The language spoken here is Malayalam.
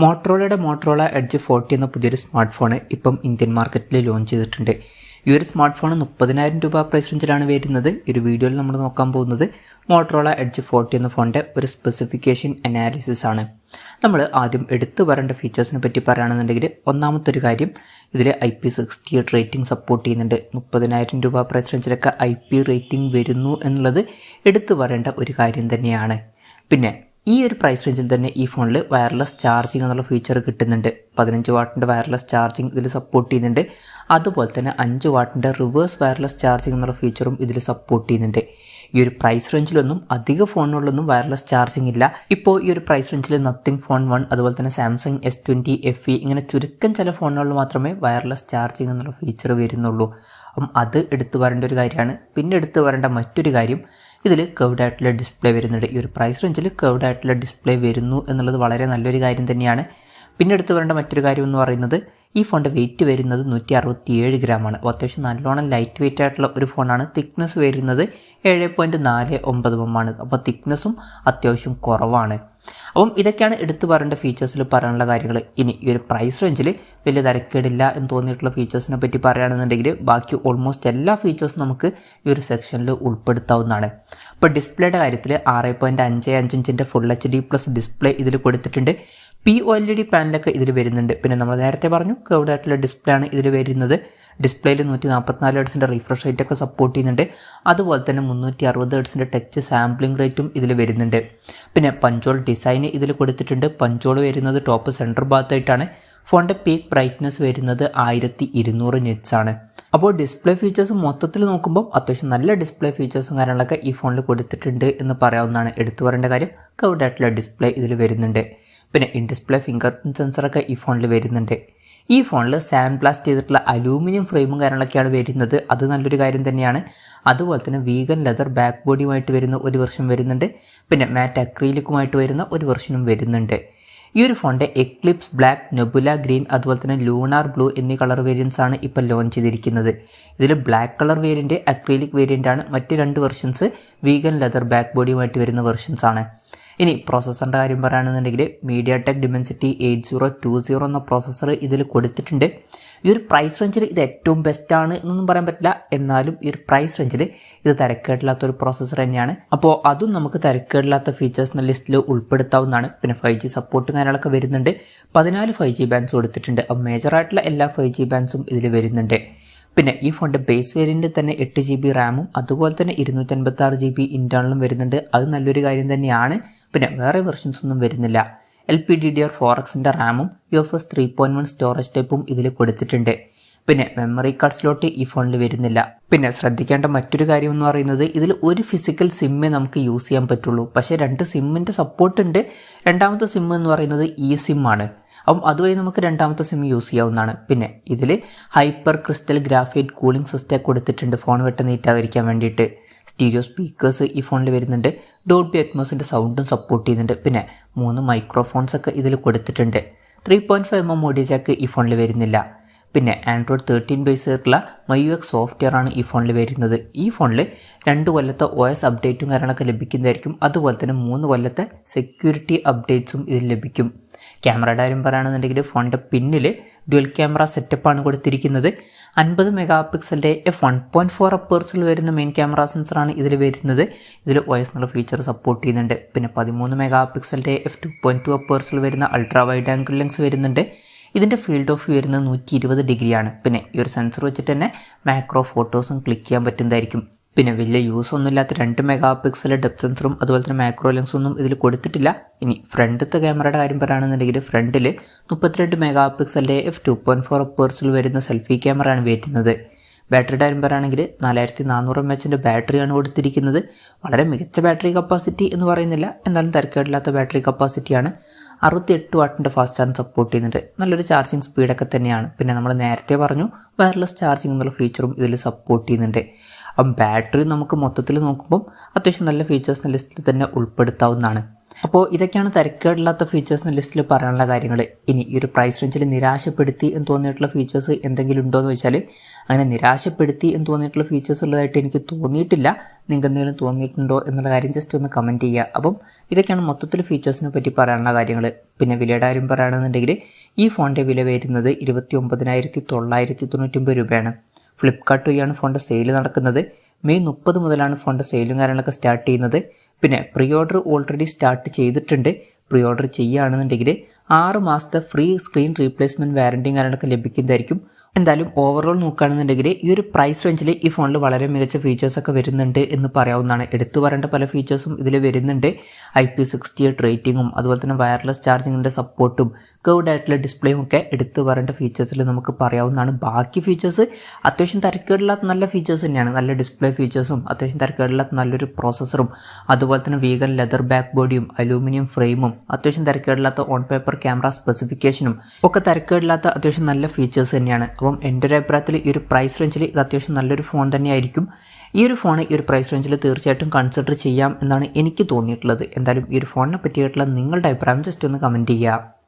മോട്ടറോള എഡ്ജ് 40 എന്ന പുതിയൊരു സ്മാർട്ട് ഫോൺ ഇപ്പം ഇന്ത്യൻ മാർക്കറ്റിൽ ലോഞ്ച് ചെയ്തിട്ടുണ്ട്. ഈ ഒരു സ്മാർട്ട് ഫോൺ 30,000 രൂപ പ്രൈസ് റേഞ്ചിലാണ് വരുന്നത്. ഈ ഒരു വീഡിയോയിൽ നമ്മൾ നോക്കാൻ പോകുന്നത് മോട്ടറോള എഡ്ജ് 40 എന്ന ഫോണിൻ്റെ ഒരു സ്പെസിഫിക്കേഷൻ അനാലിസിസ് ആണ്. നമ്മൾ ആദ്യം എടുത്തു പറയേണ്ട ഫീച്ചേഴ്സിനെ പറ്റി പറയുകയാണെന്നുണ്ടെങ്കിൽ, ഒന്നാമത്തെ ഒരു കാര്യം, ഇതിൽ IP68 റേറ്റിംഗ് സപ്പോർട്ട് ചെയ്യുന്നുണ്ട്. 30,000 രൂപ പ്രൈസ് റേഞ്ചിലൊക്കെ IP റേറ്റിംഗ് വരുന്നു എന്നുള്ളത് എടുത്തു പറയേണ്ട ഒരു കാര്യം തന്നെയാണ്. പിന്നെ ഈ ഒരു പ്രൈസ് റേഞ്ചിൽ തന്നെ ഈ ഫോണിൽ വയർലെസ് ചാർജിങ് എന്നുള്ള ഫീച്ചർ കിട്ടുന്നുണ്ട്. 15 വാട്ടിൻ്റെ വയർലെസ് ചാർജിങ് ഇതിൽ സപ്പോർട്ട് ചെയ്യുന്നുണ്ട്. അതുപോലെ തന്നെ 5 വാട്ടിൻ്റെ റിവേഴ്സ് വയർലെസ് ചാർജിങ് എന്നുള്ള ഫീച്ചറും ഇതിൽ സപ്പോർട്ട് ചെയ്യുന്നുണ്ട്. ഈ ഒരു പ്രൈസ് റേഞ്ചിലൊന്നും അധിക ഫോണുകളിലൊന്നും വയർലെസ് ചാർജിങ് ഇല്ല. ഇപ്പോൾ ഈ ഒരു പ്രൈസ് റേഞ്ചിൽ നത്തിങ് ഫോൺ 1, അതുപോലെ തന്നെ സാംസങ് S20 FE, ഇങ്ങനെ ചുരുക്കം ചില ഫോണുകളിൽ മാത്രമേ വയർലെസ് ചാർജിങ് എന്നുള്ള ഫീച്ചർ വരുന്നുള്ളൂ. അപ്പം അത് എടുത്തു പറയേണ്ട ഒരു കാര്യമാണ്. പിന്നെ എടുത്തു പറയേണ്ട മറ്റൊരു കാര്യം, ഇതിൽ കർവ്ഡ് ആയിട്ടുള്ള ഡിസ്പ്ലേ വരുന്നുണ്ട്. ഈ ഒരു പ്രൈസ് റേഞ്ചിൽ കർവ്ഡ് ആയിട്ടുള്ള ഡിസ്പ്ലേ വരുന്നു എന്നുള്ളത് വളരെ നല്ലൊരു കാര്യം തന്നെയാണ്. പിന്നെ എടുത്തു പറയേണ്ട മറ്റൊരു കാര്യം എന്ന് പറയുന്നത്, ഈ ഫോണിൻ്റെ വെയിറ്റ് വരുന്നത് 167 ഗ്രാമാണ്. അത്യാവശ്യം നല്ലോണം ലൈറ്റ് വെയിറ്റ് ആയിട്ടുള്ള ഒരു ഫോണാണ്. തിക്നെസ് വരുന്നത് 7.49 mm ആണ്. അപ്പോൾ തിക്നെസ്സും അത്യാവശ്യം കുറവാണ്. അപ്പം ഇതൊക്കെയാണ് എടുത്തു പറയേണ്ട ഫീച്ചേഴ്സിൽ പറയാനുള്ള കാര്യങ്ങൾ. ഇനി ഈ ഒരു പ്രൈസ് റേഞ്ചിൽ വലിയ തരക്കേടില്ല എന്ന് തോന്നിയിട്ടുള്ള ഫീച്ചേഴ്സിനെ പറ്റി പറയുകയാണെന്നുണ്ടെങ്കിൽ, ബാക്കി ഓൾമോസ്റ്റ് എല്ലാ ഫീച്ചേഴ്സും നമുക്ക് ഈ ഒരു സെക്ഷനിൽ ഉൾപ്പെടുത്താവുന്നതാണ്. ഇപ്പോൾ ഡിസ്പ്ലേയുടെ കാര്യത്തിൽ 6.55 ഇഞ്ചിൻ്റെ ഫുൾ HD+ ഡിസ്പ്ലേ ഇതിൽ കൊടുത്തിട്ടുണ്ട്. POLED പാനലൊക്കെ ഇതിൽ വരുന്നുണ്ട്. പിന്നെ നമ്മൾ നേരത്തെ പറഞ്ഞു, കർവ്ഡ് ആയിട്ടുള്ള ഡിസ്പ്ലേ ആണ് ഇതിൽ വരുന്നത്. ഡിസ്പ്ലേയിൽ 144 ഹെർട്സിൻ്റെ റിഫ്രഷ് റേറ്റ് ഒക്കെ സപ്പോർട്ട് ചെയ്യുന്നുണ്ട്. അതുപോലെ തന്നെ 360 ഹെർട്സിൻ്റെ ടച്ച് സാമ്പിളിംഗ് റേറ്റും ഇതിൽ വരുന്നുണ്ട്. പിന്നെ പഞ്ചോൾ ഡിസൈൻ ഇതിൽ കൊടുത്തിട്ടുണ്ട്. പഞ്ചോൾ വരുന്നത് ടോപ്പ് സെൻറ്റർ ഭാഗത്തായിട്ടാണ്. ഫോണിൻ്റെ പീക്ക് ബ്രൈറ്റ്നസ് വരുന്നത് 1200 നിറ്റ്സ് ആണ്. അപ്പോൾ ഡിസ്പ്ലേ ഫീച്ചേഴ്സ് മൊത്തത്തിൽ നോക്കുമ്പോൾ അത്യാവശ്യം നല്ല ഡിസ്പ്ലേ ഫീച്ചേഴ്സും കാര്യങ്ങളൊക്കെ ഈ ഫോണിൽ കൊടുത്തിട്ടുണ്ട് എന്ന് പറയാവുന്നതാണ്. എടുത്തു പറയേണ്ട കാര്യം, കർവ്ഡ് ആയിട്ടുള്ള ഡിസ്പ്ലേ ഇതിൽ വരുന്നുണ്ട്. പിന്നെ ഇൻ ഡിസ്പ്ലേ ഫിംഗർ പ്രിന്റ് സെൻസറൊക്കെ ഈ ഫോണിൽ വരുന്നുണ്ട്. ഈ ഫോണിൽ സാൻഡ് ബ്ലാസ്റ്റ് ചെയ്തിട്ടുള്ള അലൂമിനിയം ഫ്രെയിമും കാര്യങ്ങളൊക്കെയാണ് വരുന്നത്. അത് നല്ലൊരു കാര്യം തന്നെയാണ്. അതുപോലെ തന്നെ വീഗൻ ലെതർ ബാക്ക് ബോഡിയുമായിട്ട് വരുന്ന ഒരു വെർഷൻ വരുന്നുണ്ട്. പിന്നെ മാറ്റ് അക്രീലിക്കുമായിട്ട് വരുന്ന ഒരു വെർഷനും വരുന്നുണ്ട്. ഈ ഒരു ഫോണിൻ്റെ എക്ലിപ്സ് ബ്ലാക്ക്, നെബുല ഗ്രീൻ, അതുപോലെ തന്നെ ലൂണാർ ബ്ലൂ എന്നീ കളർ വേരിയൻസ് ആണ് ഇപ്പോൾ ലോഞ്ച് ചെയ്തിരിക്കുന്നത്. ഇതിൽ black colour variant acrylic variant ആണ്. മറ്റ് 2 വെർഷൻസ് വീഗൻ ലെതർ ബാക്ക് ബോഡിയുമായിട്ട് വരുന്ന വെർഷൻസ് ആണ്. ഇനി പ്രോസസ്സറിൻ്റെ കാര്യം പറയുകയാണെന്നുണ്ടെങ്കിൽ, mediatek dimensity 8020 എന്ന പ്രോസസ്സർ ഇതിൽ കൊടുത്തിട്ടുണ്ട്. ഈ ഒരു പ്രൈസ് റേഞ്ചിൽ ഇത് ഏറ്റവും ബെസ്റ്റാണ് എന്നൊന്നും പറയാൻ പറ്റില്ല. എന്നാലും ഈ ഒരു പ്രൈസ് റേഞ്ചിൽ ഇത് തരക്കേടില്ലാത്തൊരു പ്രോസസ്സർ തന്നെയാണ്. അപ്പോൾ അതും നമുക്ക് തരക്കേടില്ലാത്ത ഫീച്ചേഴ്സിൻ്റെ ലിസ്റ്റിൽ ഉൾപ്പെടുത്താവുന്നതാണ്. പിന്നെ 5G സപ്പോർട്ടും കാര്യങ്ങളൊക്കെ വരുന്നുണ്ട്. 14 5G ബാൻഡ്സ് കൊടുത്തിട്ടുണ്ട്. അപ്പോൾ മേജറായിട്ടുള്ള എല്ലാ 5G ബാൻഡ്സും ഇതിൽ വരുന്നുണ്ട്. പിന്നെ ഈ ഫോണിൻ്റെ ബേസ് വേരിയൻറ്റിൽ തന്നെ 8 GB റാമും അതുപോലെ തന്നെ 256 GB ഇൻറ്റേർണലും വരുന്നുണ്ട്. അത് നല്ലൊരു കാര്യം തന്നെയാണ്. പിന്നെ വേറെ വെർഷൻസ് ഒന്നും വരുന്നില്ല. LPDDR4Xൻ്റെ റാമും UFS 3.1 സ്റ്റോറേജ് ടൈപ്പും ഇതിൽ കൊടുത്തിട്ടുണ്ട്. പിന്നെ മെമ്മറി കാർഡ് സ്ലോട്ട് ഈ ഫോണിൽ വരുന്നില്ല. പിന്നെ ശ്രദ്ധിക്കേണ്ട മറ്റൊരു കാര്യം എന്ന് പറയുന്നത്, ഇതിൽ ഒരു ഫിസിക്കൽ സിമ്മേ നമുക്ക് യൂസ് ചെയ്യാൻ പറ്റുള്ളൂ. പക്ഷേ 2 സിമ്മിൻ്റെ സപ്പോർട്ട് ഉണ്ട്. രണ്ടാമത്തെ സിം എന്ന് പറയുന്നത് eSIM ആണ്. അപ്പം അതുവഴി നമുക്ക് രണ്ടാമത്തെ സിം യൂസ് ചെയ്യാവുന്നതാണ്. പിന്നെ ഇതിൽ hyper crystal graphite cooling system കൊടുത്തിട്ടുണ്ട്, ഫോൺ വെട്ട നീറ്റാതിരിക്കാൻ വേണ്ടിയിട്ട്. സ്റ്റീരിയോ സ്പീക്കേഴ്സ് ഈ ഫോണിൽ വരുന്നുണ്ട്. ഡോൾബി അറ്റ്മോസിൻ്റെ സൗണ്ടും സപ്പോർട്ട് ചെയ്യുന്നുണ്ട്. പിന്നെ 3 മൈക്രോഫോൺസ് ഒക്കെ ഇതിൽ കൊടുത്തിട്ടുണ്ട്. 3.5 mm ഓഡിയോ ജാക്ക് ഈ ഫോണിൽ വരുന്നില്ല. പിന്നെ Android 13 ബേസ് ആയിട്ടുള്ള MyUX സോഫ്റ്റ്വെയർ ആണ് ഈ ഫോണിൽ വരുന്നത്. ഈ ഫോണിൽ 2 കൊല്ലത്തെ OS അപ്ഡേറ്റും കാര്യങ്ങളൊക്കെ ലഭിക്കുന്നതായിരിക്കും. അതുപോലെ തന്നെ 3 കൊല്ലത്തെ സെക്യൂരിറ്റി അപ്ഡേറ്റ്സും ഇതിൽ ലഭിക്കും. ക്യാമറയുടെ കാര്യം പറയുകയാണെന്നുണ്ടെങ്കിൽ, ഫോണിൻ്റെ പിന്നിൽ ഡ്യുവൽ ക്യാമറ സെറ്റപ്പാണ് കൊടുത്തിരിക്കുന്നത്. 50 മെഗാപിക്സലിൻ്റെ f1.4 അപ്പേഴ്സിൽ വരുന്ന മെയിൻ ക്യാമറ സെൻസറാണ് ഇതിൽ വരുന്നത്. ഇതിൽ OS എന്നുള്ള ഫീച്ചർ സപ്പോർട്ട് ചെയ്യുന്നുണ്ട്. പിന്നെ 13 മെഗാപിക്സലിൻ്റെ f2.2 അപ്പേഴ്സിൽ വരുന്ന അൾട്രാ വൈഡ് ആംഗിൾ ലെൻസ് വരുന്നുണ്ട്. ഇതിൻ്റെ ഫീൽഡ് ഓഫ് വ്യൂ വരുന്നത് 120 ഡിഗ്രിയാണ്. പിന്നെ ഈ ഒരു സെൻസർ വെച്ചിട്ട് തന്നെ മാക്രോ ഫോട്ടോസും ക്ലിക്ക് ചെയ്യാൻ പറ്റുന്നതായിരിക്കും. പിന്നെ വലിയ യൂസ് ഒന്നുമില്ലാത്ത 2 മെഗാപിക്സൽ ഡെപ്ത് സെൻസറും അതുപോലെ തന്നെ മാക്രോ ലെൻസൊന്നും ഇതിൽ കൊടുത്തിട്ടില്ല. ഇനി ഫ്രണ്ടത്തെ ക്യാമറയുടെ കാര്യം പറയുകയാണെന്നുണ്ടെങ്കിൽ, ഫ്രണ്ടിൽ 32 മെഗാപിക്സലിൻ്റെ f2.4 അപ്പേഴ്സിൽ വരുന്ന സെൽഫി ക്യാമറയാണ് വരുന്നത്. ബാറ്ററിയുടെ കാര്യം പറയുകയാണെങ്കിൽ 4400 mAh ബാറ്ററിയാണ് കൊടുത്തിരിക്കുന്നത്. വളരെ മികച്ച ബാറ്ററി കപ്പാസിറ്റി എന്ന് പറയുന്നില്ല, എന്നാലും തരക്കേടില്ലാത്ത ബാറ്ററി കപ്പാസിറ്റിയാണ്. 68 വാട്ടിൻ്റെ ഫാസ്റ്റ് ചാർജ് സപ്പോർട്ട് ചെയ്യുന്നുണ്ട്. നല്ലൊരു ചാർജിങ് സ്പീഡൊക്കെ തന്നെയാണ്. പിന്നെ നമ്മൾ നേരത്തെ പറഞ്ഞു, വയർലെസ് ചാർജിങ് എന്നുള്ള ഫീച്ചറും ഇതിൽ സപ്പോർട്ട് ചെയ്യുന്നുണ്ട്. അപ്പം ബാറ്ററി നമുക്ക് മൊത്തത്തിൽ നോക്കുമ്പം അത്യാവശ്യം നല്ല ഫീച്ചേഴ്സിൻ്റെ ലിസ്റ്റിൽ തന്നെ ഉൾപ്പെടുത്താവുന്നതാണ്. അപ്പോൾ ഇതൊക്കെയാണ് തരക്കേടില്ലാത്ത ഫീച്ചേഴ്സ് എന്ന ലിസ്റ്റിൽ പറയാനുള്ള കാര്യങ്ങൾ. ഇനി ഈ ഒരു പ്രൈസ് റേഞ്ചിൽ നിരാശപ്പെടുത്തി എന്ന് തോന്നിയിട്ടുള്ള ഫീച്ചേഴ്സ് എന്തെങ്കിലും ഉണ്ടോ എന്ന് വെച്ചാൽ അങ്ങനെ നിരാശപ്പെടുത്തി എന്ന് തോന്നിയിട്ടുള്ള ഫീച്ചേഴ്സ് ഉള്ളതായിട്ട് എനിക്ക് തോന്നിയിട്ടില്ല. നിങ്ങൾക്ക് എന്തെങ്കിലും തോന്നിയിട്ടുണ്ടോ എന്നുള്ള കാര്യം ജസ്റ്റ് ഒന്ന് കമൻറ്റ് ചെയ്യുക. അപ്പം ഇതൊക്കെയാണ് മൊത്തത്തിൽ ഫീച്ചേഴ്സിനെ പറ്റി പറയാനുള്ള കാര്യങ്ങൾ. പിന്നെ വിലയുടെ കാര്യം പറയുകയാണെന്നുണ്ടെങ്കിൽ ഈ ഫോണിൻ്റെ വില വരുന്നത് 29,999 രൂപയാണ്. ഫ്ലിപ്കാർട്ട് വഴിയാണ് ഫോണിൻ്റെ സെയിൽ നടക്കുന്നത്. മെയ് 30 മുതലാണ് ഫോണിൻ്റെ സെയിലും കാര്യങ്ങളൊക്കെ സ്റ്റാർട്ട് ചെയ്യുന്നത്. പിന്നെ പ്രീ ഓർഡർ ഓൾറെഡി സ്റ്റാർട്ട് ചെയ്തിട്ടുണ്ട്. പ്രീ ഓർഡർ ചെയ്യുകയാണെന്നുണ്ടെങ്കിൽ 6 മാസത്തെ ഫ്രീ സ്ക്രീൻ റീപ്ലേസ്മെൻറ്റ് വാറൻറ്റിയും കാര്യങ്ങളൊക്കെ ലഭിക്കുന്നതായിരിക്കും. എന്തായാലും ഓവറോൾ നോക്കുകയാണെന്നുണ്ടെങ്കിൽ ഈ ഒരു പ്രൈസ് റേഞ്ചിൽ ഈ ഫോണിൽ വളരെ മികച്ച ഫീച്ചേഴ്സൊക്കെ വരുന്നുണ്ട് എന്ന് പറയാവുന്നതാണ്. എടുത്തു പറയേണ്ട പല ഫീച്ചേഴ്സും ഇതിൽ വരുന്നുണ്ട്. IP68 റേറ്റിങ്ങും അതുപോലെ തന്നെ വയർലെസ് ചാർജിങ്ങിൻ്റെ സപ്പോർട്ടും കർവ്ഡ് ആയിട്ടുള്ള ഡിസ്പ്ലേയും ഒക്കെ എടുത്തു പറയേണ്ട ഫീച്ചേഴ്സിൽ നമുക്ക് പറയാവുന്നതാണ്. ബാക്കി ഫീച്ചേഴ്സ് അത്യാവശ്യം തരക്കേടില്ലാത്ത നല്ല ഫീച്ചേഴ്സ് തന്നെയാണ്. നല്ല ഡിസ്പ്ലേ ഫീച്ചേഴ്സും അത്യാവശ്യം തരക്കേടില്ലാത്ത നല്ലൊരു പ്രോസസ്സറും അതുപോലെ തന്നെ വീഗൻ ലെതർ ബാക്ക് ബോഡിയും അലൂമിനിയം ഫ്രെയിമും അത്യാവശ്യം തരക്കേടില്ലാത്ത ഓൺ പേപ്പർ ക്യാമറ സ്പെസിഫിക്കേഷനും ഒക്കെ തരക്കേടില്ലാത്ത അത്യാവശ്യം നല്ല ഫീച്ചേഴ്സ് തന്നെയാണ്. അപ്പം എൻ്റെ ഒരു അഭിപ്രായത്തിൽ ഈ ഒരു പ്രൈസ് റേഞ്ചിൽ ഇത് അത്യാവശ്യം നല്ലൊരു ഫോൺ തന്നെയായിരിക്കും. ഈ ഒരു ഫോൺ ഈ ഒരു പ്രൈസ് റേഞ്ചിൽ തീർച്ചയായിട്ടും കൺസിഡർ ചെയ്യാം എന്നാണ് എനിക്ക് തോന്നിയിട്ടുള്ളത്. എന്തായാലും ഈ ഒരു ഫോണിനെ പറ്റിയിട്ടുള്ള നിങ്ങളുടെ അഭിപ്രായം ജസ്റ്റ് ഒന്ന് കമൻറ്റ് ചെയ്യുക.